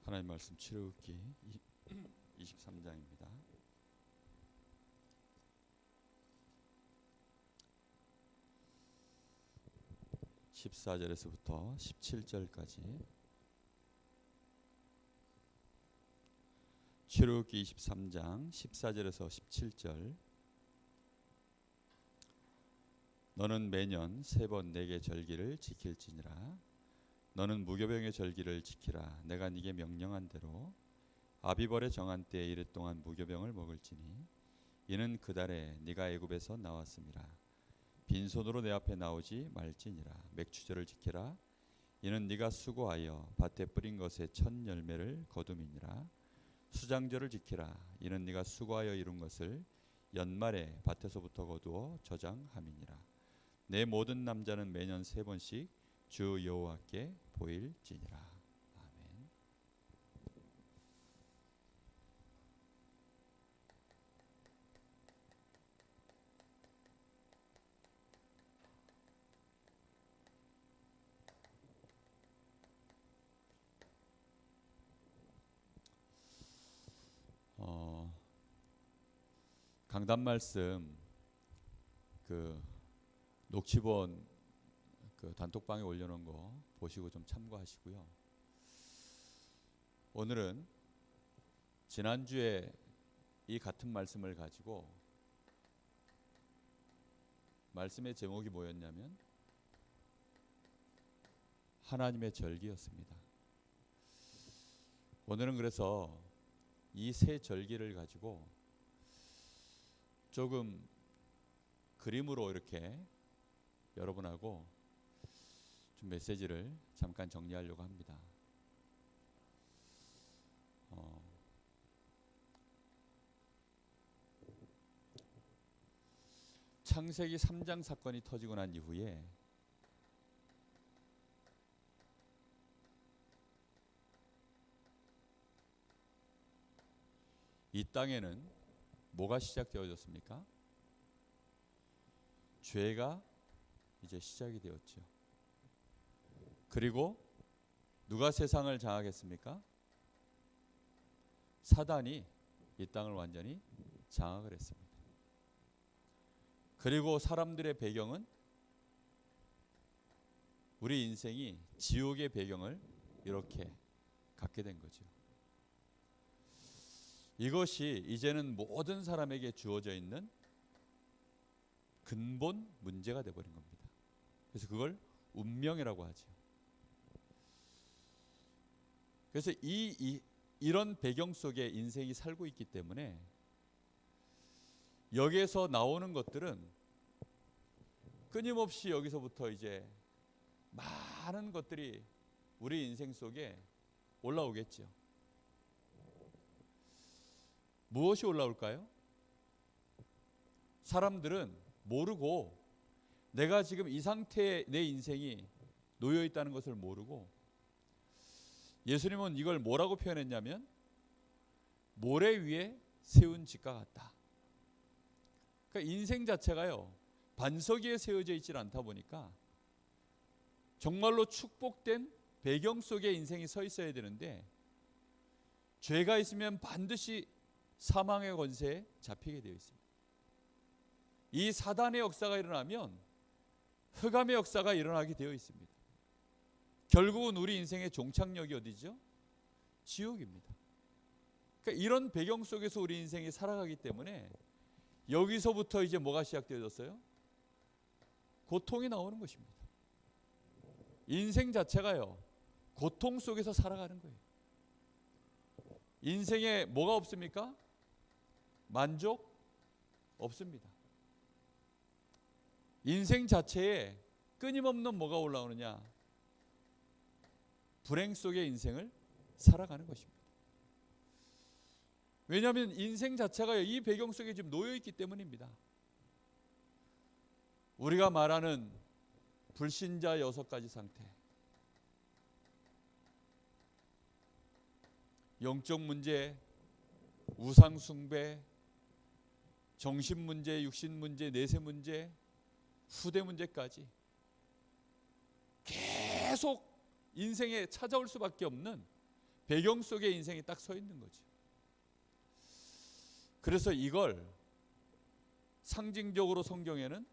하나님 말씀 출애굽기 23장입니다. 14절에서부터 17절까지 출애굽기 23장 14절에서 17절. 너는 매년 3번 내게 절기를 지킬지니라. 너는 무교병의 절기를 지키라. 내가 네게 명령한 대로 아비벌의 정한 때에 이르 동안 무교병을 먹을지니 이는 그 달에 네가 애굽에서 나왔음이라. 빈손으로 내 앞에 나오지 말지니라. 맥추절을 지키라. 이는 네가 수고하여 밭에 뿌린 것의 첫 열매를 거둠이니라. 수장절을 지키라. 이는 네가 수고하여 이룬 것을 연말에 밭에서부터 거두어 저장함이니라. 내 모든 남자는 매년 3번씩 주 여호와께 보일지니라. 아멘. 강단 말씀 녹취본 단톡방에 올려놓은 거 보시고 좀 참고하시고요. 오늘은 지난주에 이 같은 말씀을 가지고 말씀의 제목이 뭐였냐면 하나님의 절기였습니다. 오늘은 그래서 이 세 절기를 가지고 조금 그림으로 이렇게 여러분하고 좀 메시지를 잠깐 정리하려고 합니다. 창세기 3장 사건이 터지고 난 이후에 이 땅에는 뭐가 시작되어졌습니까? 죄가 이제 시작이 되었죠. 그리고 누가 세상을 장악했습니까? 사단이 이 땅을 완전히 장악을 했습니다. 그리고 사람들의 배경은 우리 인생이 지옥의 배경을 이렇게 갖게 된 거죠. 이것이 이제는 모든 사람에게 주어져 있는 근본 문제가 되어버린 겁니다. 그래서 그걸 운명이라고 하죠. 그래서 이런 배경 속에 인생이 살고 있기 때문에 여기에서 나오는 것들은 끊임없이 여기서부터 이제 많은 것들이 우리 인생 속에 올라오겠죠. 무엇이 올라올까요? 사람들은 모르고 내가 지금 이 상태에 내 인생이 놓여 있다는 것을 모르고 예수님은 이걸 뭐라고 표현했냐면 모래 위에 세운 집과 같다. 그러니까 인생 자체가요 반석 위에 세워져 있지 않다 보니까 정말로 축복된 배경 속에 인생이 서 있어야 되는데 죄가 있으면 반드시 사망의 권세에 잡히게 되어 있습니다. 이 사단의 역사가 일어나면 흑암의 역사가 일어나게 되어 있습니다. 결국은 우리 인생의 종착역이 어디죠? 지옥입니다. 그러니까 이런 배경 속에서 우리 인생이 살아가기 때문에 여기서부터 이제 뭐가 시작되어졌어요? 고통이 나오는 것입니다. 인생 자체가요 고통 속에서 살아가는 거예요. 인생에 뭐가 없습니까? 만족 없습니다. 인생 자체에 끊임없는 뭐가 올라오느냐? 불행 속의 인생을 살아가는 것입니다. 왜냐하면 인생 자체가 이 배경 속에 지금 놓여있기 때문입니다. 우리가 말하는 불신자 6가지 상태, 영적 문제, 우상 숭배, 정신 문제, 육신 문제, 내세 문제, 후대 문제까지 계속 인생에 찾아올 수밖에 없는 배경 속에 인생이 딱 서 있는 거죠. 그래서 이걸 상징적으로 성경에는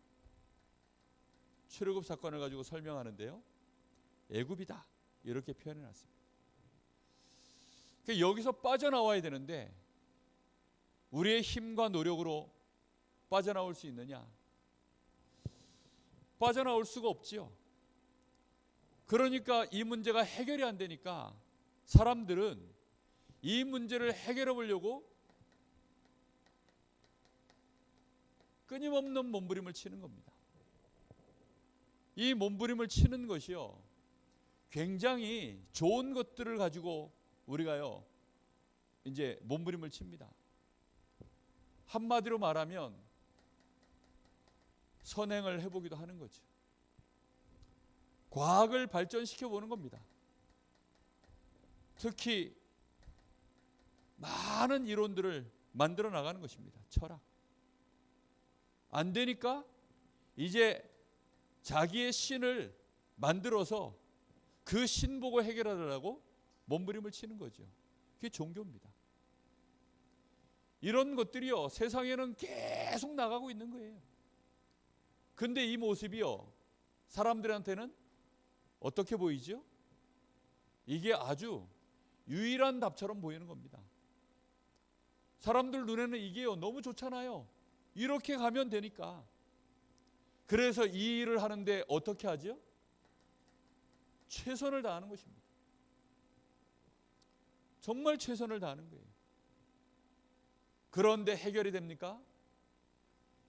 출애굽 사건을 가지고 설명하는데요, 애굽이다 이렇게 표현해 놨습니다. 그러니까 여기서 빠져나와야 되는데 우리의 힘과 노력으로 빠져나올 수 있느냐? 빠져나올 수가 없지요. 그러니까 이 문제가 해결이 안 되니까 사람들은 이 문제를 해결해 보려고 끊임없는 몸부림을 치는 겁니다. 이 몸부림을 치는 것이요, 굉장히 좋은 것들을 가지고 우리가요 이제 몸부림을 칩니다. 한마디로 말하면 선행을 해보기도 하는 거죠. 과학을 발전시켜 보는 겁니다. 특히 많은 이론들을 만들어 나가는 것입니다. 철학. 안 되니까 이제 자기의 신을 만들어서 그 신 보고 해결하려고 몸부림을 치는 거죠. 그게 종교입니다. 이런 것들이요 세상에는 계속 나가고 있는 거예요. 근데 이 모습이요 사람들한테는 어떻게 보이죠? 이게 아주 유일한 답처럼 보이는 겁니다. 사람들 눈에는 이게요 너무 좋잖아요. 이렇게 가면 되니까. 그래서 이 일을 하는데 어떻게 하죠? 최선을 다하는 것입니다. 정말 최선을 다하는 거예요. 그런데 해결이 됩니까?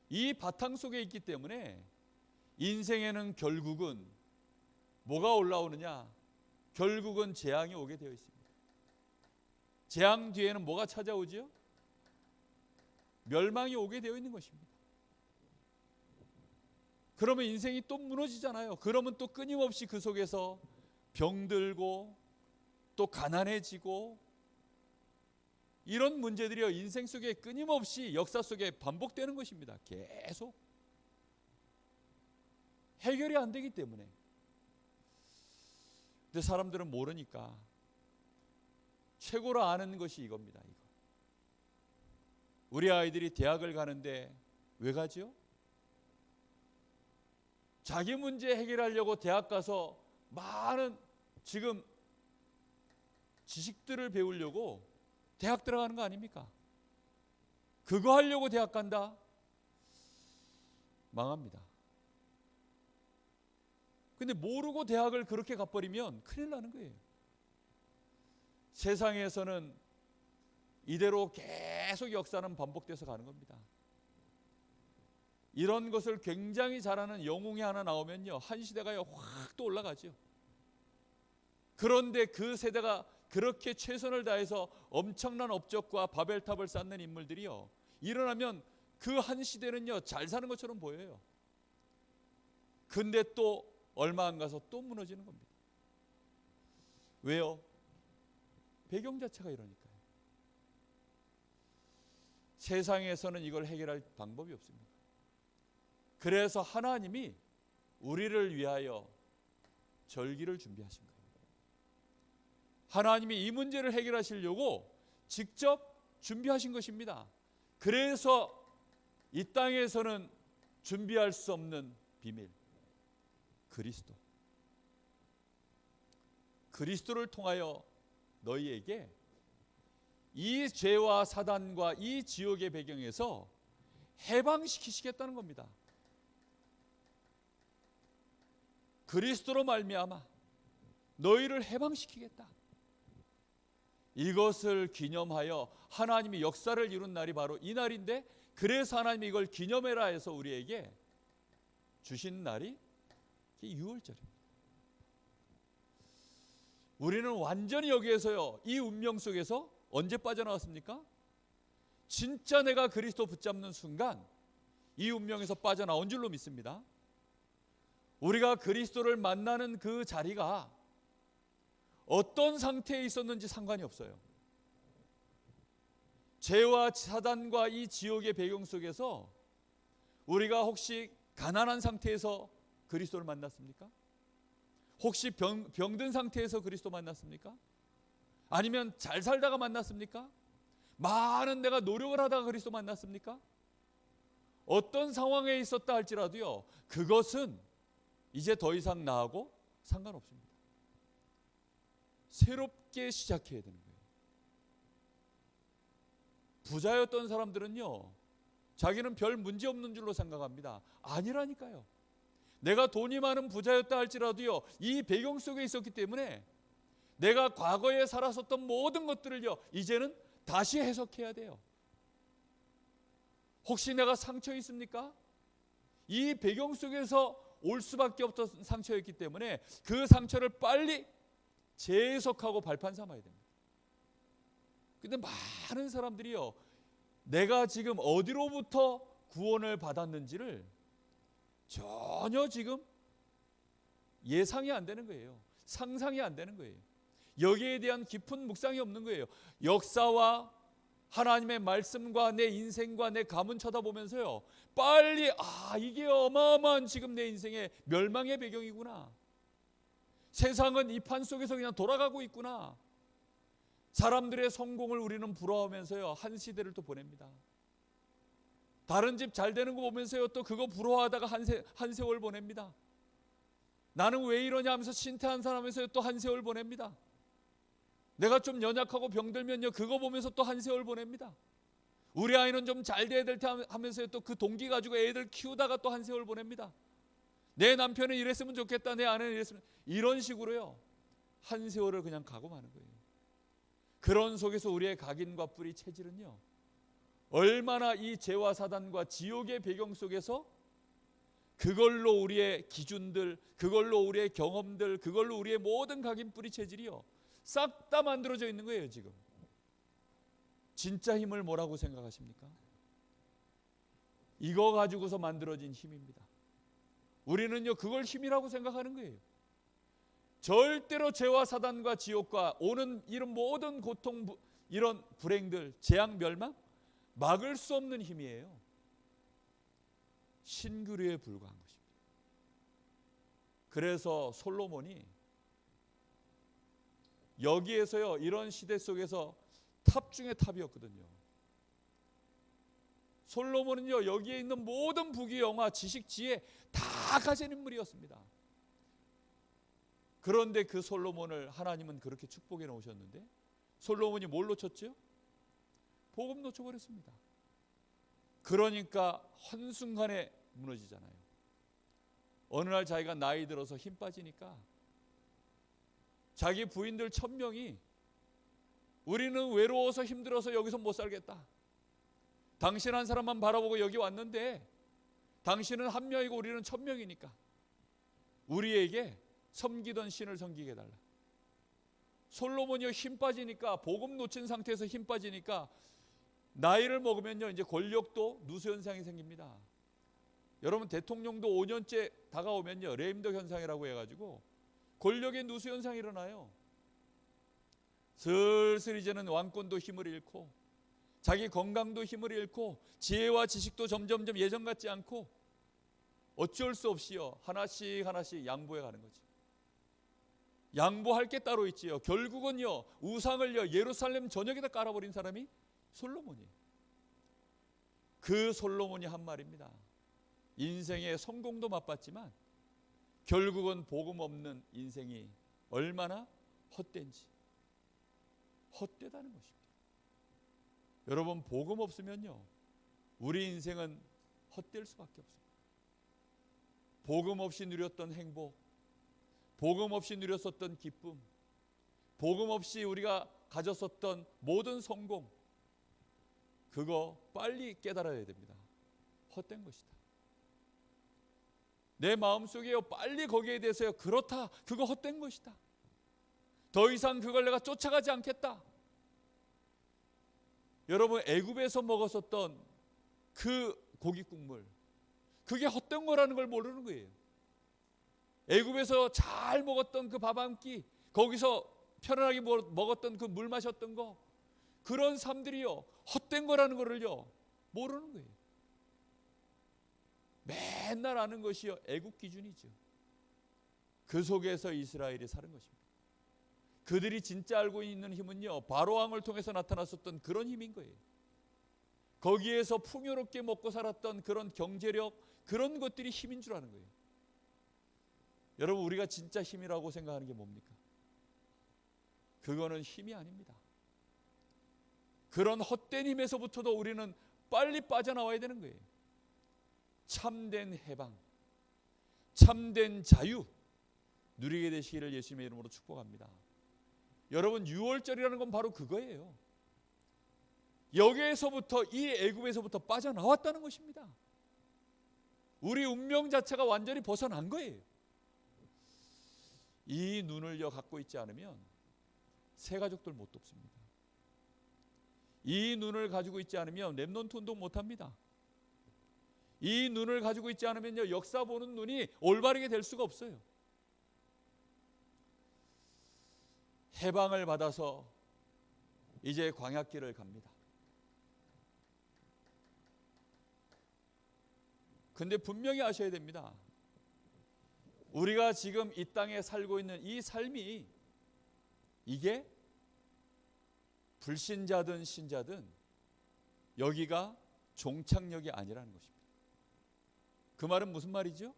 이 바탕 속에 있기 때문에 인생에는 결국은 뭐가 올라오느냐? 결국은 재앙이 오게 되어 있습니다. 재앙 뒤에는 뭐가 찾아오지요? 멸망이 오게 되어 있는 것입니다. 그러면 인생이 또 무너지잖아요. 그러면 또 끊임없이 그 속에서 병들고 또 가난해지고 이런 문제들이요 인생 속에 끊임없이 역사 속에 반복되는 것입니다. 계속 해결이 안 되기 때문에. 근데 사람들은 모르니까 최고로 아는 것이 이겁니다. 이거. 우리 아이들이 대학을 가는데 왜 가죠? 자기 문제 해결하려고 대학 가서 많은 지금 지식들을 배우려고 대학 들어가는 거 아닙니까? 그거 하려고 대학 간다? 망합니다. 근데 모르고 대학을 그렇게 가버리면 큰일 나는 거예요. 세상에서는 이대로 계속 역사는 반복돼서 가는 겁니다. 이런 것을 굉장히 잘하는 영웅이 하나 나오면요 한 시대가 확 또 올라가죠. 그런데 그 세대가 그렇게 최선을 다해서 엄청난 업적과 바벨탑을 쌓는 인물들이요 일어나면 그 한 시대는요 잘 사는 것처럼 보여요. 근데 또 얼마 안 가서 또 무너지는 겁니다. 왜요? 배경 자체가 이러니까요. 세상에서는 이걸 해결할 방법이 없습니다. 그래서 하나님이 우리를 위하여 절기를 준비하신 거예요. 하나님이 이 문제를 해결하시려고 직접 준비하신 것입니다. 그래서 이 땅에서는 준비할 수 없는 비밀, 그리스도를 통하여 너희에게 이 죄와 사단과 이 지옥의 배경에서 해방시키시겠다는 겁니다. 그리스도로 말미암아 너희를 해방시키겠다. 이것을 기념하여 하나님이 역사를 이룬 날이 바로 이 날인데, 그래서 하나님이 이걸 기념해라 해서 우리에게 주신 날이 6월절입니다. 우리는 완전히 여기에서요 이 운명 속에서 언제 빠져나왔습니까? 진짜 내가 그리스도 붙잡는 순간 이 운명에서 빠져나온 줄로 믿습니다. 우리가 그리스도를 만나는 그 자리가 어떤 상태에 있었는지 상관이 없어요. 죄와 사단과 이 지옥의 배경 속에서 우리가 혹시 가난한 상태에서 그리스도를 만났습니까? 혹시 병든 상태에서 그리스도 만났습니까? 아니면 잘 살다가 만났습니까? 많은 내가 노력을 하다가 그리스도 만났습니까? 어떤 상황에 있었다 할지라도요, 그것은 이제 더 이상 나하고 상관없습니다. 새롭게 시작해야 되는 거예요. 부자였던 사람들은요, 자기는 별 문제 없는 줄로 생각합니다. 아니라니까요. 내가 돈이 많은 부자였다 할지라도요, 이 배경 속에 있었기 때문에 내가 과거에 살았었던 모든 것들을요, 이제는 다시 해석해야 돼요. 혹시 내가 상처 있습니까? 이 배경 속에서 올 수밖에 없던 상처였기 때문에 그 상처를 빨리 재해석하고 발판 삼아야 됩니다. 근데 많은 사람들이요, 내가 지금 어디로부터 구원을 받았는지를 전혀 지금 예상이 안 되는 거예요. 상상이 안 되는 거예요. 여기에 대한 깊은 묵상이 없는 거예요. 역사와 하나님의 말씀과 내 인생과 내 가문 쳐다보면서요, 빨리 이게 어마어마한 지금 내 인생의 멸망의 배경이구나. 세상은 이 판 속에서 그냥 돌아가고 있구나. 사람들의 성공을 우리는 부러워하면서요, 한 시대를 또 보냅니다. 다른 집 잘 되는 거 보면서요, 또 그거 부러워하다가 한 세월 보냅니다. 나는 왜 이러냐 하면서 신태한 사람에서요, 또 한 세월 보냅니다. 내가 좀 연약하고 병들면요, 그거 보면서 또 한 세월 보냅니다. 우리 아이는 좀 잘 돼야 될 테 하면서요, 또 그 동기 가지고 애들 키우다가 또 한 세월 보냅니다. 내 남편은 이랬으면 좋겠다, 내 아내는 이랬으면, 이런 식으로요, 한 세월을 그냥 가고 마는 거예요. 그런 속에서 우리의 각인과 뿌리 체질은요, 얼마나 이 죄와 사단과 지옥의 배경 속에서 그걸로 우리의 기준들, 그걸로 우리의 경험들, 그걸로 우리의 모든 각인 뿌리 체질이요, 싹 다 만들어져 있는 거예요. 지금 진짜 힘을 뭐라고 생각하십니까? 이거 가지고서 만들어진 힘입니다. 우리는요, 그걸 힘이라고 생각하는 거예요. 절대로 죄와 사단과 지옥과 오는 이런 모든 고통, 이런 불행들, 재앙, 멸망 막을 수 없는 힘이에요. 신기루에 불과한 것입니다. 그래서 솔로몬이 여기에서요, 이런 시대 속에서 탑 중에 탑이었거든요. 솔로몬은요, 여기에 있는 모든 부귀 영화, 지식, 지혜 다 가진 인물이었습니다. 그런데 그 솔로몬을 하나님은 그렇게 축복해 놓으셨는데 솔로몬이 뭘 놓쳤죠? 복음 놓쳐버렸습니다. 그러니까 한순간에 무너지잖아요. 어느 날 자기가 나이 들어서 힘 빠지니까 자기 부인들 1000명이 우리는 외로워서 힘들어서 여기서 못 살겠다. 당신 한 사람만 바라보고 여기 왔는데 당신은 한 명이고 우리는 1000명이니까 우리에게 섬기던 신을 섬기게 해달라. 솔로몬이 힘 빠지니까, 복음 놓친 상태에서 힘 빠지니까 나이를 먹으면요, 이제 권력도 누수 현상이 생깁니다. 여러분, 대통령도 5년째 다가오면요, 레임덕 현상이라고 해가지고 권력의 누수 현상이 일어나요. 슬슬 이제는 왕권도 힘을 잃고 자기 건강도 힘을 잃고 지혜와 지식도 점점점 예전 같지 않고 어쩔 수 없이요, 하나씩 하나씩 양보해 가는 거지. 양보할 게 따로 있지요. 결국은요, 우상을요, 예루살렘 전역에다 깔아버린 사람이 솔로몬이에요. 그 솔로몬이 한 말입니다. 인생의 성공도 맛봤지만 결국은 복음 없는 인생이 얼마나 헛된지, 헛되다는 것입니다. 여러분, 복음 없으면요, 우리 인생은 헛될 수밖에 없습니다. 복음 없이 누렸던 행복, 복음 없이 누렸었던 기쁨, 복음 없이 우리가 가졌었던 모든 성공, 그거 빨리 깨달아야 됩니다. 헛된 것이다. 내 마음속에요, 빨리 거기에 대해서요, 그렇다, 그거 헛된 것이다. 더 이상 그걸 내가 쫓아가지 않겠다. 여러분, 애굽에서 먹었었던 그 고기 국물, 그게 헛된 거라는 걸 모르는 거예요. 애굽에서 잘 먹었던 그 밥 한 끼, 거기서 편안하게 먹었던 그 물 마셨던 거, 그런 삶들이요, 헛된 거라는 거를요, 모르는 거예요. 맨날 아는 것이요, 애국 기준이죠. 그 속에서 이스라엘이 사는 것입니다. 그들이 진짜 알고 있는 힘은요, 바로왕을 통해서 나타났었던 그런 힘인 거예요. 거기에서 풍요롭게 먹고 살았던 그런 경제력, 그런 것들이 힘인 줄 아는 거예요. 여러분, 우리가 진짜 힘이라고 생각하는 게 뭡니까? 그거는 힘이 아닙니다. 그런 헛된 힘에서부터도 우리는 빨리 빠져나와야 되는 거예요. 참된 해방, 참된 자유 누리게 되시기를 예수님의 이름으로 축복합니다. 여러분, 6월절이라는 건 바로 그거예요. 여기에서부터, 이 애굽에서부터 빠져나왔다는 것입니다. 우리 운명 자체가 완전히 벗어난 거예요. 이 눈을 갖고 있지 않으면 새 가족들 못 돕습니다. 이 눈을 가지고 있지 않으면 렘넌트 운동 못합니다. 이 눈을 가지고 있지 않으면요, 역사 보는 눈이 올바르게 될 수가 없어요. 해방을 받아서 이제 광야길을 갑니다. 근데 분명히 아셔야 됩니다. 우리가 지금 이 땅에 살고 있는 이 삶이, 이게 불신자든 신자든 여기가 종착역이 아니라는 것입니다. 그 말은 무슨 말이죠?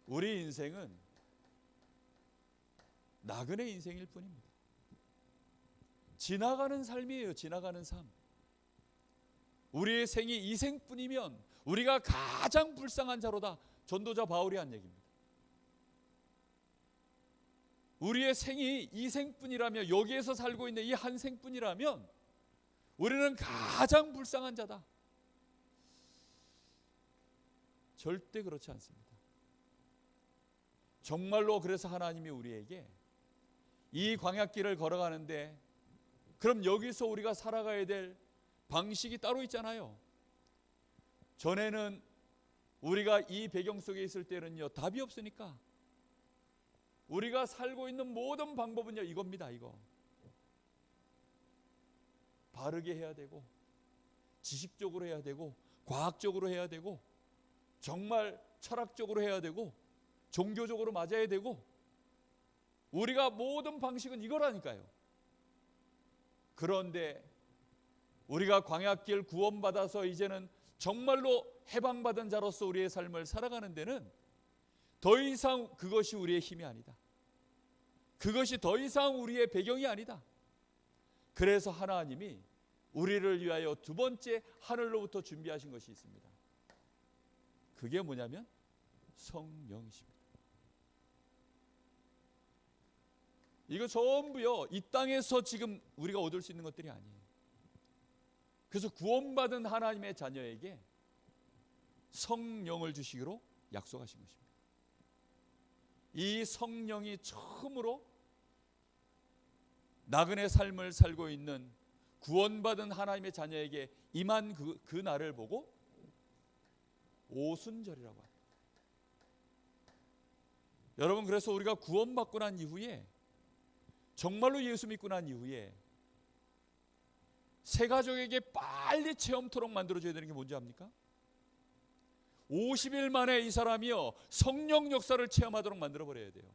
우리 인생은 나그네 인생일 뿐입니다. 지나가는 삶이에요. 지나가는 삶. 우리의 생이 이 생뿐이면 우리가 가장 불쌍한 자로다. 전도자 바울이 한 얘기입니다. 우리의 생이 이 생뿐이라면, 여기에서 살고 있는 이 한 생뿐이라면 우리는 가장 불쌍한 자다. 절대 그렇지 않습니다. 정말로 그래서 하나님이 우리에게 이 광야길을 걸어가는데, 그럼 여기서 우리가 살아가야 될 방식이 따로 있잖아요. 전에는 우리가 이 배경 속에 있을 때는요, 답이 없으니까 우리가 살고 있는 모든 방법은요, 이겁니다. 이거 바르게 해야 되고, 지식적으로 해야 되고, 과학적으로 해야 되고, 정말 철학적으로 해야 되고, 종교적으로 맞아야 되고, 우리가 모든 방식은 이거라니까요. 그런데 우리가 광야길 구원받아서 이제는 정말로 해방받은 자로서 우리의 삶을 살아가는 데는 더 이상 그것이 우리의 힘이 아니다. 그것이 더 이상 우리의 배경이 아니다. 그래서 하나님이 우리를 위하여 두 번째 하늘로부터 준비하신 것이 있습니다. 그게 뭐냐면 성령이십니다. 이거 전부요, 이 땅에서 지금 우리가 얻을 수 있는 것들이 아니에요. 그래서 구원받은 하나님의 자녀에게 성령을 주시기로 약속하신 것입니다. 이 성령이 처음으로 나그네 삶을 살고 있는 구원받은 하나님의 자녀에게 임한 그 날을 보고 오순절이라고 합니다. 여러분, 그래서 우리가 구원받고 난 이후에, 정말로 예수 믿고 난 이후에 새 가족에게 빨리 체험토록 만들어줘야 되는 게 뭔지 압니까? 50일 만에 이 사람이요, 성령 역사를 체험하도록 만들어버려야 돼요.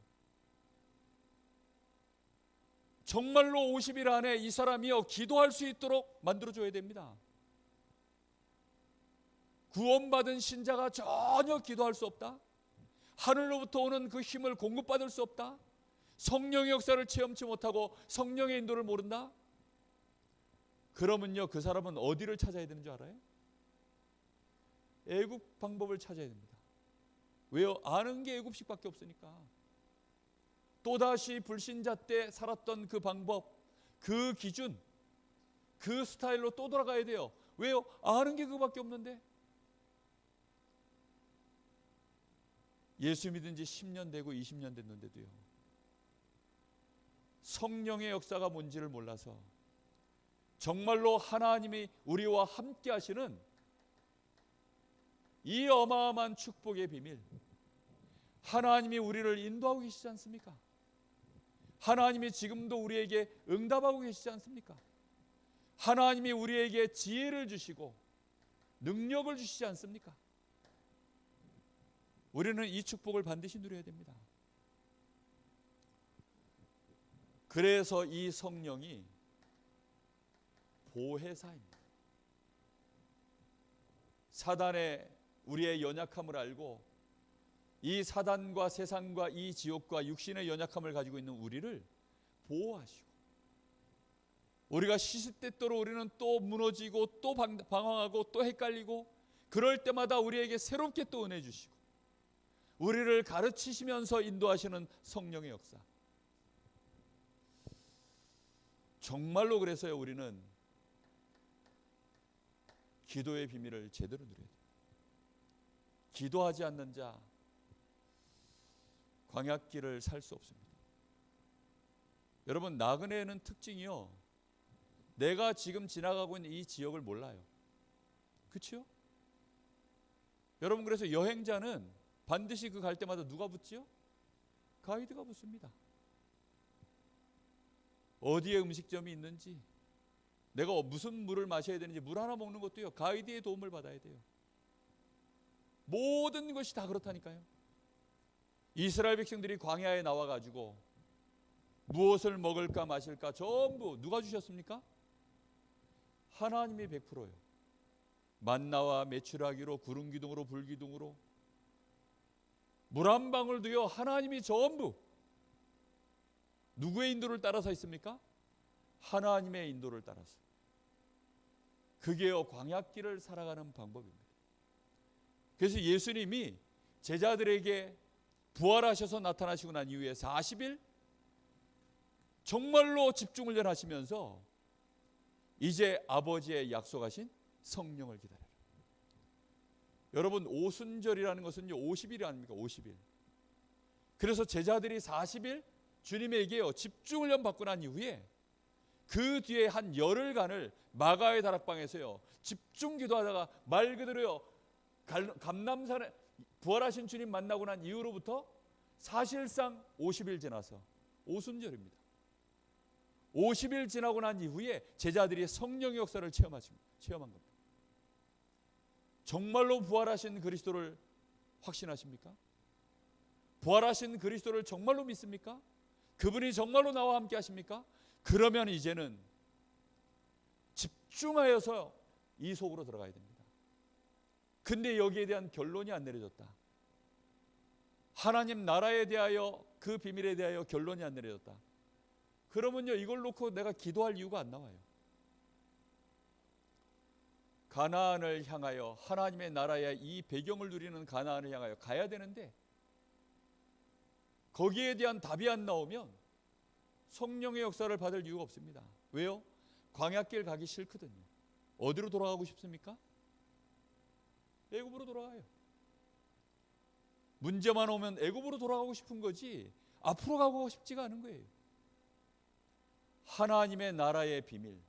정말로 50일 안에 이 사람이요, 기도할 수 있도록 만들어줘야 됩니다. 구원받은 신자가 전혀 기도할 수 없다? 하늘로부터 오는 그 힘을 공급받을 수 없다? 성령의 역사를 체험치 못하고 성령의 인도를 모른다? 그러면요, 그 사람은 어디를 찾아야 되는 줄 알아요? 애굽 방법을 찾아야 됩니다. 왜요? 아는 게 애굽식밖에 없으니까. 또다시 불신자 때 살았던 그 방법, 그 기준, 그 스타일로 또 돌아가야 돼요. 왜요? 아는 게 그거밖에 없는데. 예수 믿은 지 10년 되고 20년 됐는데도요, 성령의 역사가 뭔지를 몰라서, 정말로 하나님이 우리와 함께 하시는 이 어마어마한 축복의 비밀, 하나님이 우리를 인도하고 계시지 않습니까? 하나님이 지금도 우리에게 응답하고 계시지 않습니까? 하나님이 우리에게 지혜를 주시고 능력을 주시지 않습니까? 우리는 이 축복을 반드시 누려야 됩니다. 그래서 이 성령이 보혜사입니다. 사단의 우리의 연약함을 알고 이 사단과 세상과 이 지옥과 육신의 연약함을 가지고 있는 우리를 보호하시고, 우리가 시시때때로 우리는 또 무너지고 또 방황하고 또 헷갈리고, 그럴 때마다 우리에게 새롭게 또 은혜 주시고 우리를 가르치시면서 인도하시는 성령의 역사. 정말로 그래서요, 우리는 기도의 비밀을 제대로 누려야 돼요. 기도하지 않는 자 광야길을 살 수 없습니다. 여러분, 나그네는 특징이요, 내가 지금 지나가고 있는 이 지역을 몰라요. 그렇죠? 여러분, 그래서 여행자는 반드시 그 갈 때마다 누가 붙지요? 가이드가 붙습니다. 어디에 음식점이 있는지, 내가 무슨 물을 마셔야 되는지, 물 하나 먹는 것도요, 가이드의 도움을 받아야 돼요. 모든 것이 다 그렇다니까요. 이스라엘 백성들이 광야에 나와가지고 무엇을 먹을까 마실까 전부 누가 주셨습니까? 하나님이 100%예요. 만나와 메추라기로, 구름 기둥으로, 불 기둥으로, 물 한 방울도요, 하나님이 전부. 누구의 인도를 따라서 있습니까? 하나님의 인도를 따라서. 그게요, 광야길을 살아가는 방법입니다. 그래서 예수님이 제자들에게 부활하셔서 나타나시고 난 이후에 40일 정말로 집중을 하시면서 이제 아버지의 약속하신 성령을 기다려라. 여러분, 오순절이라는 것은요, 50일 아닙니까? 50일. 그래서 제자들이 40일 주님에게요, 집중을 받고 난 이후에 그 뒤에 한 열흘간을 마가의 다락방에서요, 집중 기도하다가 말 그대로요, 감람산에 부활하신 주님 만나고 난 이후로부터 사실상 50일 지나서 오순절입니다. 50일 지나고 난 이후에 제자들이 성령의 역사를 체험한 겁니다. 정말로 부활하신 그리스도를 확신하십니까? 부활하신 그리스도를 정말로 믿습니까? 그분이 정말로 나와 함께 하십니까? 그러면 이제는 집중하여서 이 속으로 들어가야 됩니다. 근데 여기에 대한 결론이 안 내려졌다. 하나님 나라에 대하여, 그 비밀에 대하여 결론이 안 내려졌다. 그러면요, 이걸 놓고 내가 기도할 이유가 안 나와요. 가나안을 향하여, 하나님의 나라의 이 배경을 누리는 가나안을 향하여 가야 되는데 거기에 대한 답이 안 나오면 성령의 역사를 받을 이유가 없습니다. 왜요? 광야길 가기 싫거든요. 어디로 돌아가고 싶습니까? 애굽으로 돌아가요. 문제만 오면 애굽으로 돌아가고 싶은 거지 앞으로 가고 싶지가 않은 거예요. 하나님의 나라의 비밀,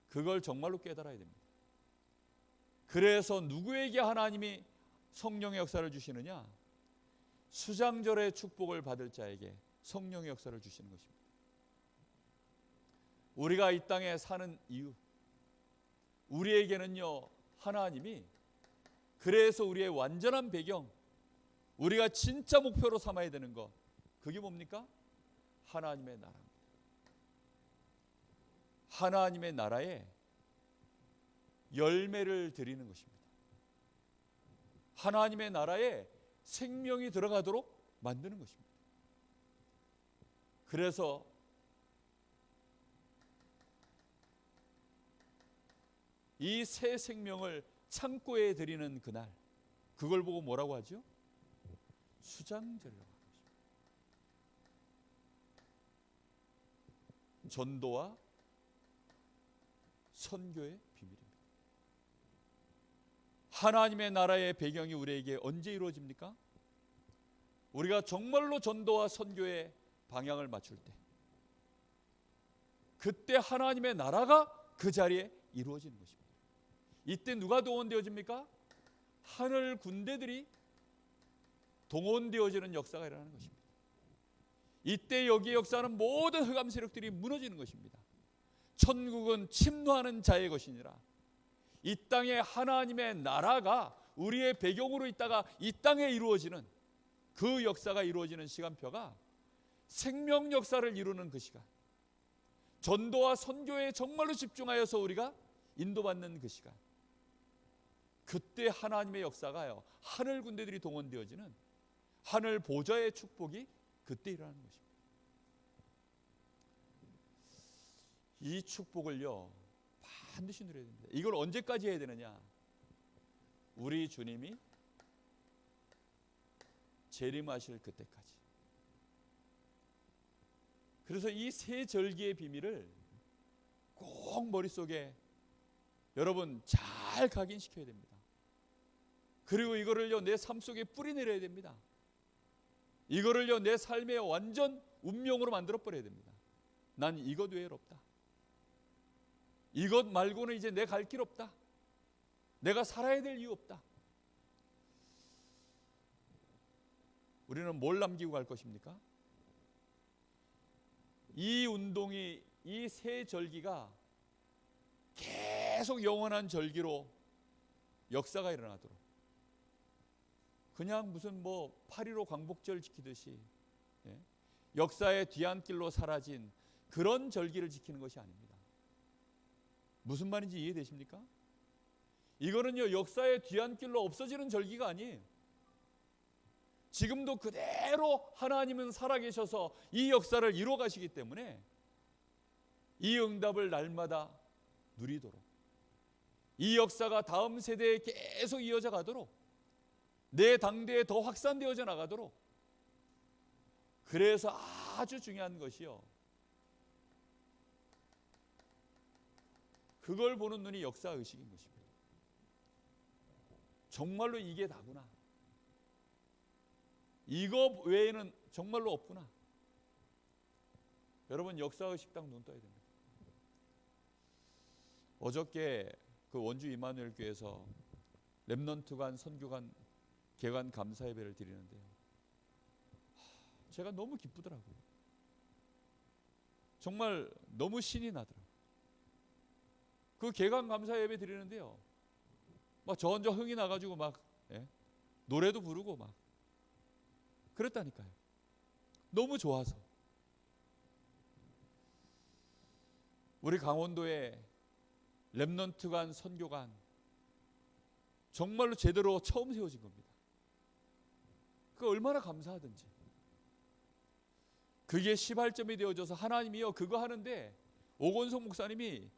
그걸 정말로 깨달아야 됩니다. 그래서 누구에게 하나님이 성령의 역사를 주시느냐? 수장절의 축복을 받을 자에게 성령의 역사를 주시는 것입니다. 우리가 이 땅에 사는 이유, 우리에게는요, 하나님이, 그래서 우리의 완전한 배경, 우리가 진짜 목표로 삼아야 되는 것, 그게 뭡니까? 하나님의 나라입니다. 하나님의 나라에 열매를 드리는 것입니다. 하나님의 나라에 생명이 들어가도록 만드는 것입니다. 그래서 이 새 생명을 창고에 드리는 그날, 그걸 보고 뭐라고 하죠? 수장절이라고 하는 것입니다. 전도와 선교의 비밀입니다. 하나님의 나라의 배경이 우리에게 언제 이루어집니까? 우리가 정말로 전도와 선교의 방향을 맞출 때, 그때 하나님의 나라가 그 자리에 이루어지는 것입니다. 이때 누가 동원되어집니까? 하늘 군대들이 동원되어지는 역사가 일어나는 것입니다. 이때 여기에 역사하는 모든 흑암 세력들이 무너지는 것입니다. 천국은 침노하는 자의 것이니라. 이 땅에 하나님의 나라가 우리의 배경으로 있다가 이 땅에 이루어지는 그 역사가 이루어지는 시간표가 생명 역사를 이루는 그 시간, 전도와 선교에 정말로 집중하여서 우리가 인도받는 그 시간, 그때 하나님의 역사가요, 하늘 군대들이 동원되어지는 하늘 보좌의 축복이 그때 일어나는 것입니다. 이 축복을요 반드시 누려야 됩니다. 이걸 언제까지 해야 되느냐? 우리 주님이 재림하실 그때까지. 그래서 이 세 절기의 비밀을 꼭 머릿속에 여러분 잘 각인시켜야 됩니다. 그리고 이거를요 내 삶 속에 뿌리내려야 됩니다. 이거를요 내 삶의 완전 운명으로 만들어 버려야 됩니다. 난 이것 외에 없다. 이것 말고는 이제 내 갈 길 없다. 내가 살아야 될 이유 없다. 우리는 뭘 남기고 갈 것입니까? 이 운동이, 이 세 절기가 계속 영원한 절기로 역사가 일어나도록, 그냥 무슨 뭐 8.15 광복절 지키듯이 역사의 뒤안길로 사라진 그런 절기를 지키는 것이 아닙니다. 무슨 말인지 이해되십니까? 이거는요 역사의 뒤안길로 없어지는 절기가 아니에요. 지금도 그대로 하나님은 살아계셔서 이 역사를 이루어 가시기 때문에 이 응답을 날마다 누리도록, 이 역사가 다음 세대에 계속 이어져 가도록, 내 당대에 더 확산되어져 나가도록, 그래서 아주 중요한 것이요, 그걸 보는 눈이 역사의식인 것입니다. 정말로 이게 다구나, 이거 외에는 정말로 없구나. 여러분 역사의식당 눈 떠야 됩니다. 어저께 그 원주 이마누엘 교회에서 렘넌트관 선교관 개관 감사 예배를 드리는데요, 제가 너무 기쁘더라고요. 정말 너무 신이 나더라고요. 그 개관 감사 예배 드리는데요, 막 저 혼자 흥이 나가지고 막 노래도 부르고 막 그랬다니까요. 너무 좋아서. 우리 강원도에 렘넌트관 선교관 정말로 제대로 처음 세워진 겁니다. 그 얼마나 감사하든지. 그게 시발점이 되어져서 하나님이요 그거 하는데, 오건성 목사님이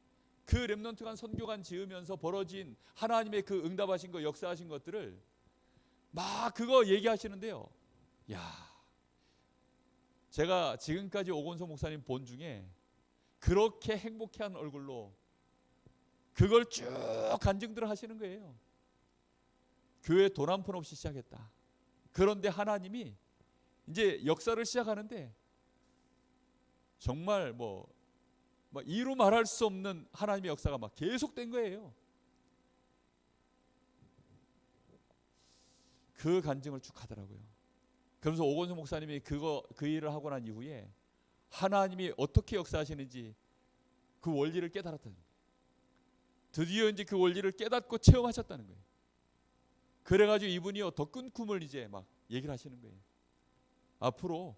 그 렘넌트관 선교관 지으면서 벌어진 하나님의 그 응답하신 거, 역사하신 것들을 막 그거 얘기하시는데요, 야, 제가 지금까지 오건성 목사님 본 중에 그렇게 행복해한 얼굴로 그걸 쭉 간증들을 하시는 거예요. 교회 돈 한 푼 없이 시작했다. 그런데 하나님이 이제 역사를 시작하는데 정말 뭐 이루 말할 수 없는 하나님의 역사가 막 계속된 거예요. 그 간증을 쭉 하더라고요. 그러면서 오건성 목사님이 그 일을 하고 난 이후에 하나님이 어떻게 역사하시는지 그 원리를 깨달았다는 거예요. 드디어 이제 그 원리를 깨닫고 체험하셨다는 거예요. 그래가지고 이분이요 더 큰 꿈을 이제 막 얘기를 하시는 거예요. 앞으로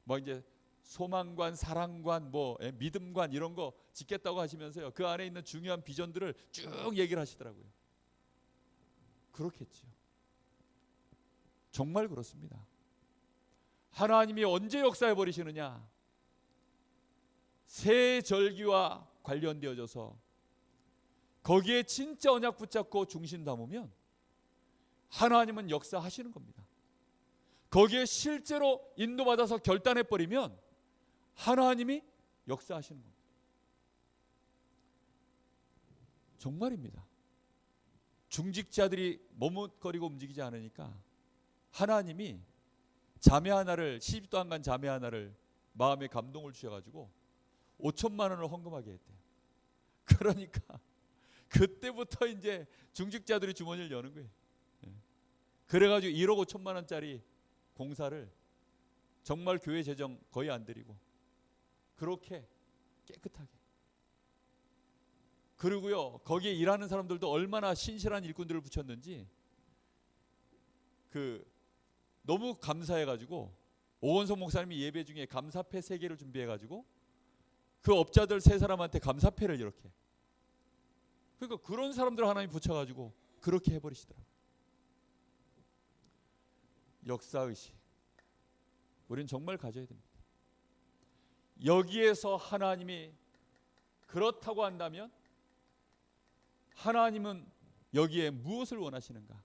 막 이제 소망관, 사랑관, 믿음관 이런 거 짓겠다고 하시면서요, 그 안에 있는 중요한 비전들을 쭉 얘기를 하시더라고요. 그렇겠죠. 정말 그렇습니다. 하나님이 언제 역사해 버리시느냐? 새 절기와 관련되어져서 거기에 진짜 언약 붙잡고 중심 담으면 하나님은 역사하시는 겁니다. 거기에 실제로 인도받아서 결단해 버리면 하나님이 역사하시는 겁니다. 정말입니다. 중직자들이 머뭇거리고 움직이지 않으니까 하나님이 자매 하나를, 시집도 안 간 자매 하나를 마음에 감동을 주셔가지고 5천만 원을 헌금하게 했대요. 그러니까 그때부터 이제 중직자들이 주머니를 여는 거예요. 그래가지고 1억 5천만 원짜리 공사를 정말 교회 재정 거의 안 드리고 그렇게 깨끗하게, 그리고요 거기에 일하는 사람들도 얼마나 신실한 일꾼들을 붙였는지 너무 감사해가지고 오건성 목사님이 예배 중에 감사패 3개를 준비해가지고 그 업자들 3사람한테 감사패를 이렇게, 그러니까 그런 사람들 하나님 붙여가지고 그렇게 해버리시더라고요. 역사의식 우리는 정말 가져야 됩니다. 여기에서 하나님이 그렇다고 한다면 하나님은 여기에 무엇을 원하시는가?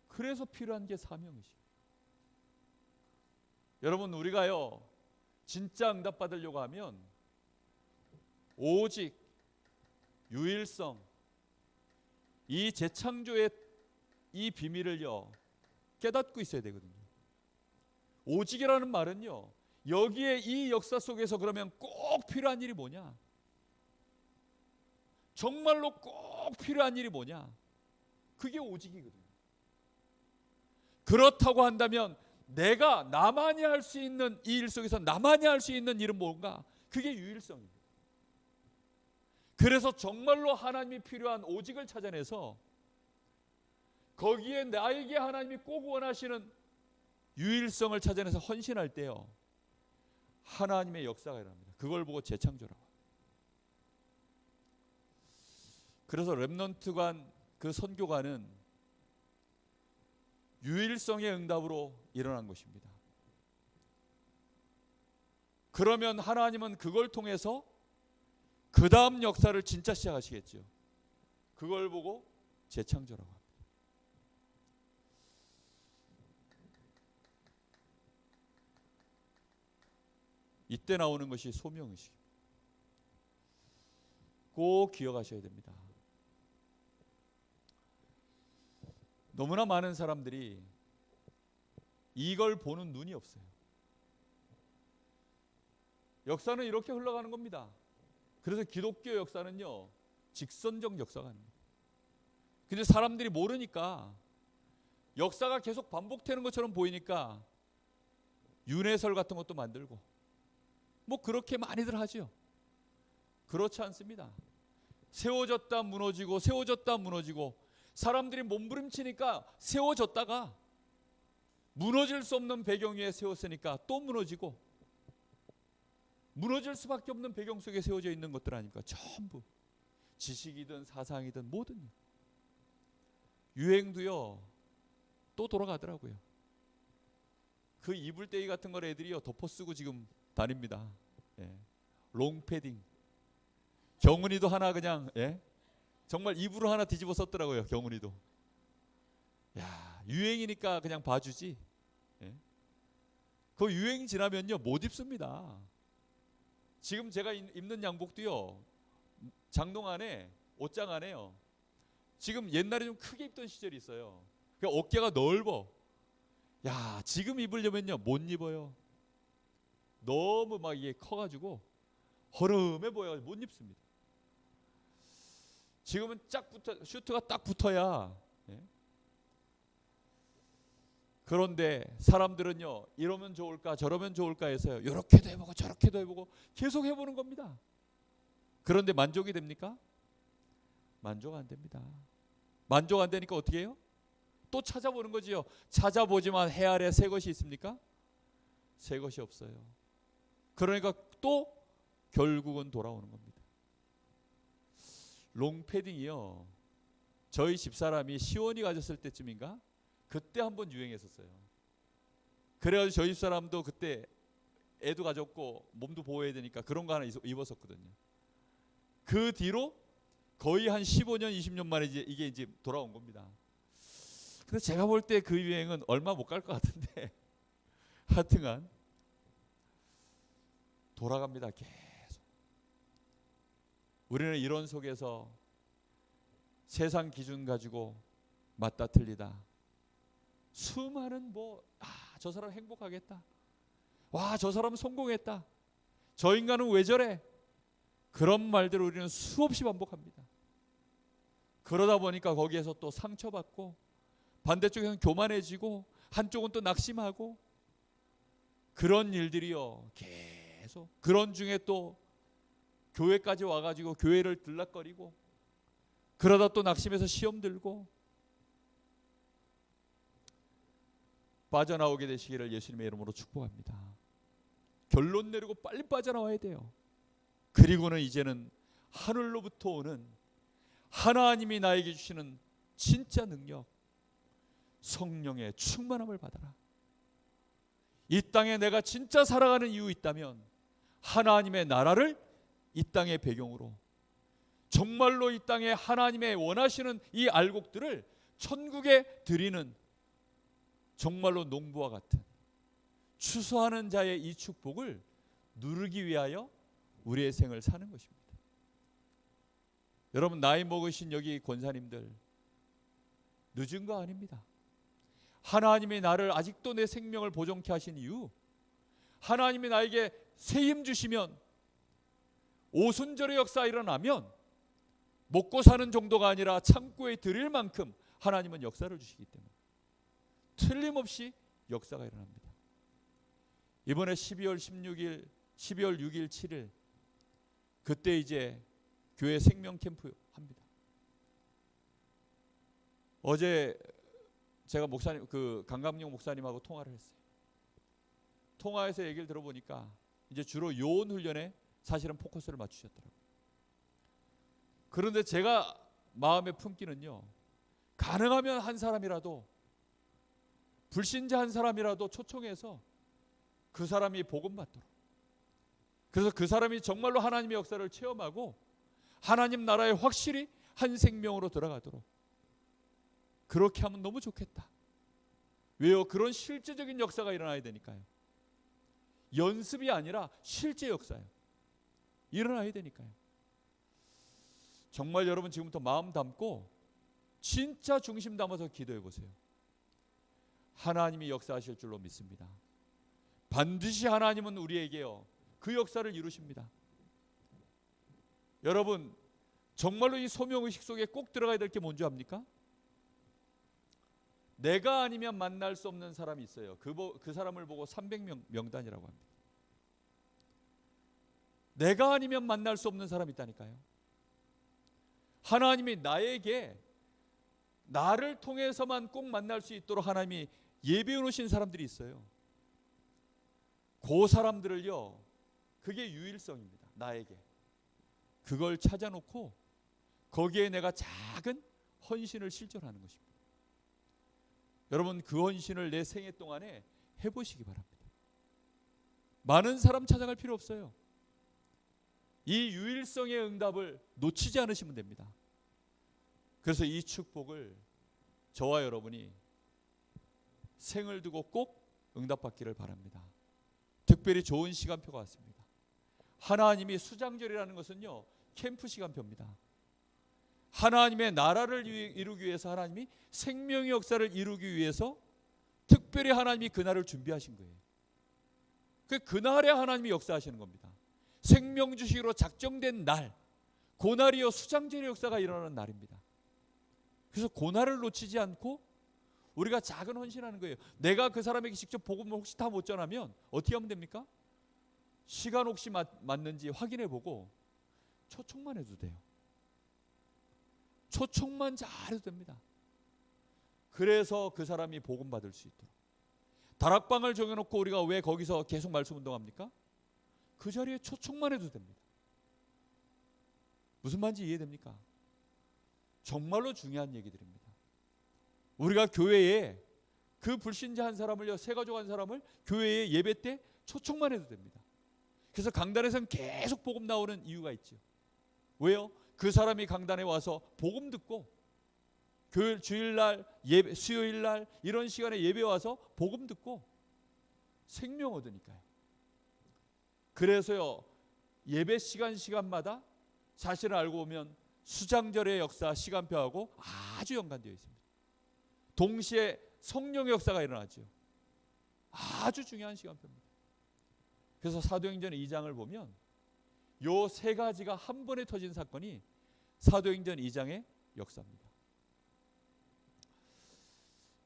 그래서 필요한 게 사명의식. 여러분, 우리가요 진짜 응답받으려고 하면 오직 유일성, 이 재창조의 이 비밀을요 깨닫고 있어야 되거든요. 오직이라는 말은요, 여기에 이 역사 속에서 그러면 꼭 필요한 일이 뭐냐? 정말로 꼭 필요한 일이 뭐냐? 그게 오직이거든요. 그렇다고 한다면 내가 나만이 할 수 있는 이 일 속에서 나만이 할 수 있는 일은 뭔가? 그게 유일성입니다. 그래서 정말로 하나님이 필요한 오직을 찾아내서 거기에 나에게 하나님이 꼭 원하시는 유일성을 찾아내서 헌신할 때요 하나님의 역사가 일어납니다. 그걸 보고 재창조라고. 그래서 렘넌트관 그 선교관은 유일성의 응답으로 일어난 것입니다. 그러면 하나님은 그걸 통해서 그 다음 역사를 진짜 시작하시겠죠. 그걸 보고 재창조라고 합니다. 이때 나오는 것이 소명의식입니다. 꼭 기억하셔야 됩니다. 너무나 많은 사람들이 이걸 보는 눈이 없어요. 역사는 이렇게 흘러가는 겁니다. 그래서 기독교 역사는요 직선적 역사가 아닙니다. 근데 사람들이 모르니까 역사가 계속 반복되는 것처럼 보이니까 윤회설 같은 것도 만들고 뭐 그렇게 많이들 하죠. 그렇지 않습니다. 세워졌다 무너지고 세워졌다 무너지고 사람들이 몸부림치니까 세워졌다가 무너질 수 없는 배경 위에 세웠으니까 또 무너지고 무너질 수밖에 없는 배경 속에 세워져 있는 것들 아닙니까? 전부 지식이든 사상이든 뭐든 유행도요 또 돌아가더라고요. 그 이불떼기 같은 걸 애들이요 덮어쓰고 지금 다닙니다. 예. 롱패딩 경은이도 하나 그냥 정말 이불을 하나 뒤집어 썼더라고요. 경은이도. 야 유행이니까 그냥 봐주지. 그 유행 지나면요 못 입습니다. 지금 제가 입는 양복도요 장롱 안에 옷장 안에요 지금 옛날에 좀 크게 입던 시절이 있어요. 그러니까 어깨가 넓어. 야 지금 입으려면요 못 입어요. 너무 막 이게 커가지고 허름해 보여 못 입습니다. 지금은 쫙 붙어 슈트가 딱 붙어야. 그런데 사람들은요 이러면 좋을까 저러면 좋을까 해서요 이렇게도 해보고 저렇게도 해보고 계속 해보는 겁니다. 그런데 만족이 됩니까? 만족 안 됩니다. 만족 안 되니까 어떻게 해요? 또 찾아보는 거지요. 찾아보지만 해 아래 새 것이 있습니까? 새 것이 없어요. 그러니까 또 결국은 돌아오는 겁니다. 롱패딩이요 저희 집사람이 시원이 가졌을 때쯤인가 그때 한번 유행했었어요. 그래가지고 저희 집사람도 그때 애도 가졌고 몸도 보호해야 되니까 그런 거 하나 입었었거든요. 그 뒤로 거의 한 15년 20년 만에 이게 이제 돌아온 겁니다. 근데 제가 볼 때 그 유행은 얼마 못 갈 것 같은데 하여튼간 돌아갑니다. 계속. 우리는 이런 속에서 세상 기준 가지고 맞다 틀리다 수많은 저 사람 행복하겠다. 와, 저 사람 성공했다. 저 인간은 왜 저래? 그런 말들을 우리는 수없이 반복합니다. 그러다 보니까 거기에서 또 상처받고 반대쪽에서는 교만해지고 한쪽은 또 낙심하고 그런 일들이요. 계속 그런 중에 또 교회까지 와가지고 교회를 들락거리고 그러다 또 낙심해서 시험 들고 빠져나오게 되시기를 예수님의 이름으로 축복합니다. 결론 내리고 빨리 빠져나와야 돼요. 그리고는 이제는 하늘로부터 오는 하나님이 나에게 주시는 진짜 능력, 성령의 충만함을 받아라. 이 땅에 내가 진짜 살아가는 이유 있다면 하나님의 나라를 이 땅의 배경으로, 정말로 이 땅에 하나님의 원하시는 이 알곡들을 천국에 드리는 정말로 농부와 같은 추수하는 자의 이 축복을 누리기 위하여 우리의 생을 사는 것입니다. 여러분, 나이 먹으신 여기 권사님들, 늦은 거 아닙니다. 하나님이 나를 아직도 내 생명을 보존케 하신 이유, 하나님이 나에게 새 힘 주시면, 오순절의 역사 일어나면 먹고 사는 정도가 아니라 창고에 드릴 만큼 하나님은 역사를 주시기 때문에 틀림없이 역사가 일어납니다. 이번에 12월 16일, 12월 6일, 7일 그때 이제 교회 생명 캠프 합니다. 어제 제가 목사님, 강감용 목사님하고 통화를 했어요. 통화해서 얘기를 들어보니까 이제 주로 요원 훈련에 사실은 포커스를 맞추셨더라고요. 그런데 제가 마음에 품기는요, 가능하면 한 사람이라도, 불신자 한 사람이라도 초청해서 그 사람이 복음 받도록, 그래서 그 사람이 정말로 하나님의 역사를 체험하고 하나님 나라에 확실히 한 생명으로 들어가도록, 그렇게 하면 너무 좋겠다. 왜요? 그런 실제적인 역사가 일어나야 되니까요. 연습이 아니라 실제 역사예요. 일어나야 되니까요. 정말 여러분 지금부터 마음 담고 진짜 중심 담아서 기도해 보세요. 하나님이 역사하실 줄로 믿습니다. 반드시 하나님은 우리에게요, 그 역사를 이루십니다. 여러분, 정말로 이 소명의식 속에 꼭 들어가야 될 게 뭔지 압니까? 내가 아니면 만날 수 없는 사람이 있어요. 그 사람을 보고 300명 명단이라고 합니다. 내가 아니면 만날 수 없는 사람이 있다니까요. 하나님이 나에게, 나를 통해서만 꼭 만날 수 있도록 하나님이 예배해 놓으신 사람들이 있어요. 그 사람들을요, 그게 유일성입니다. 나에게. 그걸 찾아놓고 거기에 내가 작은 헌신을 실천하는 것입니다. 여러분, 그 헌신을 내 생애 동안에 해보시기 바랍니다. 많은 사람 찾아갈 필요 없어요. 이 유일성의 응답을 놓치지 않으시면 됩니다. 그래서 이 축복을 저와 여러분이 생을 두고 꼭 응답받기를 바랍니다. 특별히 좋은 시간표가 왔습니다. 하나님이 수장절이라는 것은요, 캠프 시간표입니다. 하나님의 나라를 이루기 위해서, 하나님이 생명의 역사를 이루기 위해서 특별히 하나님이 그날을 준비하신 거예요. 그날에 하나님이 역사하시는 겁니다. 생명 주시기로 작정된 날, 그날이요 수장절의 역사가 일어나는 날입니다. 그래서 그날을 놓치지 않고 우리가 작은 헌신하는 거예요. 내가 그 사람에게 직접 복음을 혹시 다 못 전하면 어떻게 하면 됩니까? 시간 혹시 맞는지 확인해보고 초청만 해도 돼요. 초청만 잘해도 됩니다. 그래서 그 사람이 복음 받을 수 있도록. 다락방을 정해놓고 우리가 왜 거기서 계속 말씀 운동합니까? 그 자리에 초청만 해도 됩니다. 무슨 말인지 이해됩니까? 정말로 중요한 얘기들입니다. 우리가 교회에 그 불신자 한 사람을요, 새가족 한 사람을 교회에 예배 때 초청만 해도 됩니다. 그래서 강단에서는 계속 복음 나오는 이유가 있죠. 왜요? 그 사람이 강단에 와서 복음 듣고 주일날, 수요일날 이런 시간에 예배 와서 복음 듣고 생명 얻으니까요. 그래서요, 예배 시간마다 사실을 알고 보면 수장절의 역사 시간표하고 아주 연관되어 있습니다. 동시에 성령의 역사가 일어나죠. 아주 중요한 시간표입니다. 그래서 사도행전 2장을 보면 요 세 가지가 한 번에 터진 사건이 사도행전 2장의 역사입니다.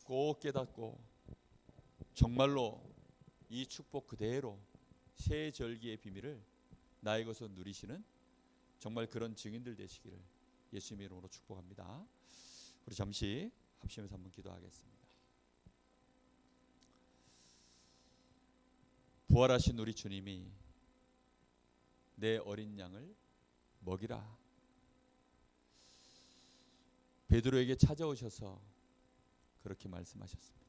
꼭 깨닫고 정말로 이 축복 그대로 새 절기의 비밀을 나의 것으로 누리시는 정말 그런 증인들 되시기를 예수님의 이름으로 축복합니다. 우리 잠시 합심해서 한번 기도하겠습니다. 부활하신 우리 주님이 내 어린 양을 먹이라. 베드로에게 찾아오셔서 그렇게 말씀하셨습니다.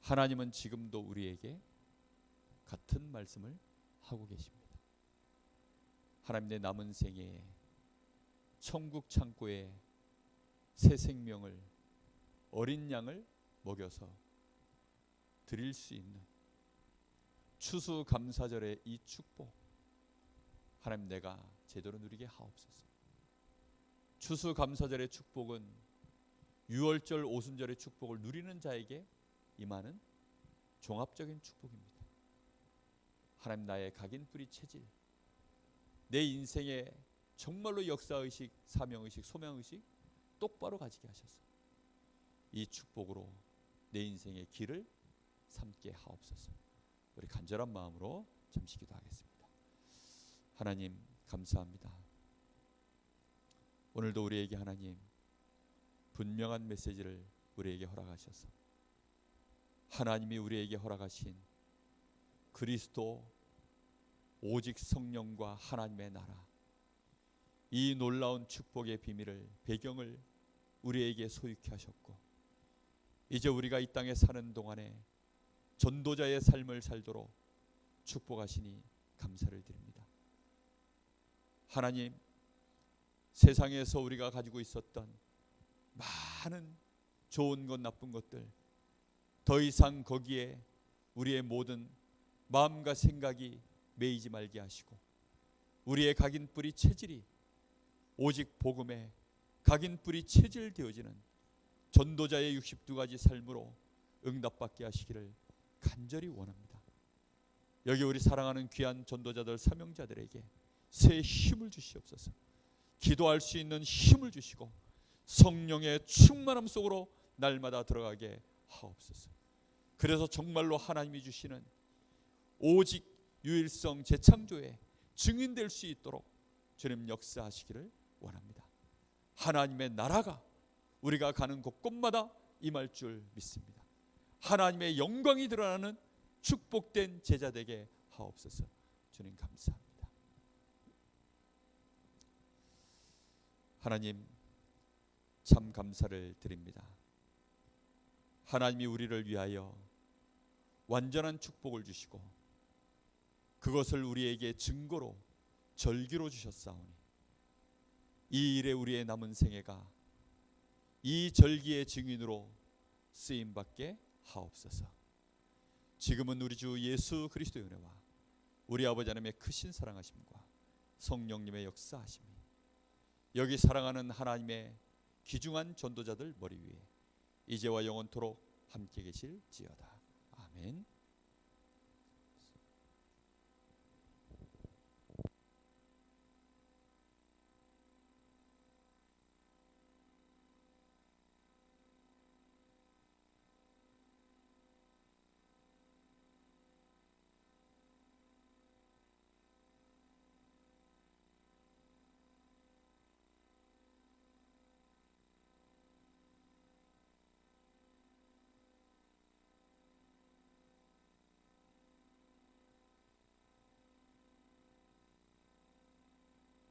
하나님은 지금도 우리에게 같은 말씀을 하고 계십니다. 하나님, 내 남은 생에 천국 창고에 새 생명을, 어린 양을 먹여서 드릴 수 있는 추수감사절의 이 축복, 하나님 내가 제대로 누리게 하옵소서. 추수감사절의 축복은 유월절 오순절의 축복을 누리는 자에게 임하는 종합적인 축복입니다. 하나님, 나의 각인뿌리 체질, 내 인생에 정말로 역사의식, 사명의식, 소명의식 똑바로 가지게 하셔서 이 축복으로 내 인생의 길을 삼게 하옵소서. 우리 간절한 마음으로 잠시 기도하겠습니다. 하나님, 감사합니다. 오늘도 우리에게 하나님 분명한 메시지를 우리에게 허락하셔서 하나님이 우리에게 허락하신 그리스도, 오직 성령과 하나님의 나라, 이 놀라운 축복의 비밀을, 배경을 우리에게 소유케 하셨고, 이제 우리가 이 땅에 사는 동안에 전도자의 삶을 살도록 축복하시니 감사를 드립니다. 하나님, 세상에서 우리가 가지고 있었던 많은 좋은 것, 나쁜 것들, 더 이상 거기에 우리의 모든 마음과 생각이 매이지 말게 하시고, 우리의 각인뿌리 체질이 오직 복음의 각인뿌리 체질 되어지는 전도자의 62가지 삶으로 응답받게 하시기를 간절히 원합니다. 여기 우리 사랑하는 귀한 전도자들, 사명자들에게 새 힘을 주시옵소서. 기도할 수 있는 힘을 주시고 성령의 충만함 속으로 날마다 들어가게 하옵소서. 그래서 정말로 하나님이 주시는 오직 유일성 재창조의 증인될 수 있도록 주님 역사하시기를 원합니다. 하나님의 나라가 우리가 가는 곳곳마다 임할 줄 믿습니다. 하나님의 영광이 드러나는 축복된 제자 되게 하옵소서. 주님 감사합니다. 하나님, 참 감사를 드립니다. 하나님이 우리를 위하여 완전한 축복을 주시고 그것을 우리에게 증거로, 절기로 주셨사오니 이 일에 우리의 남은 생애가 이 절기의 증인으로 쓰임받게 하옵소서. 지금은 우리 주 예수 그리스도의 은혜와 우리 아버지 하나님의 크신 사랑하심과 성령님의 역사하심이 여기 사랑하는 하나님의 귀중한 전도자들 머리 위에 이제와 영원토록 함께 계실지어다. 아멘.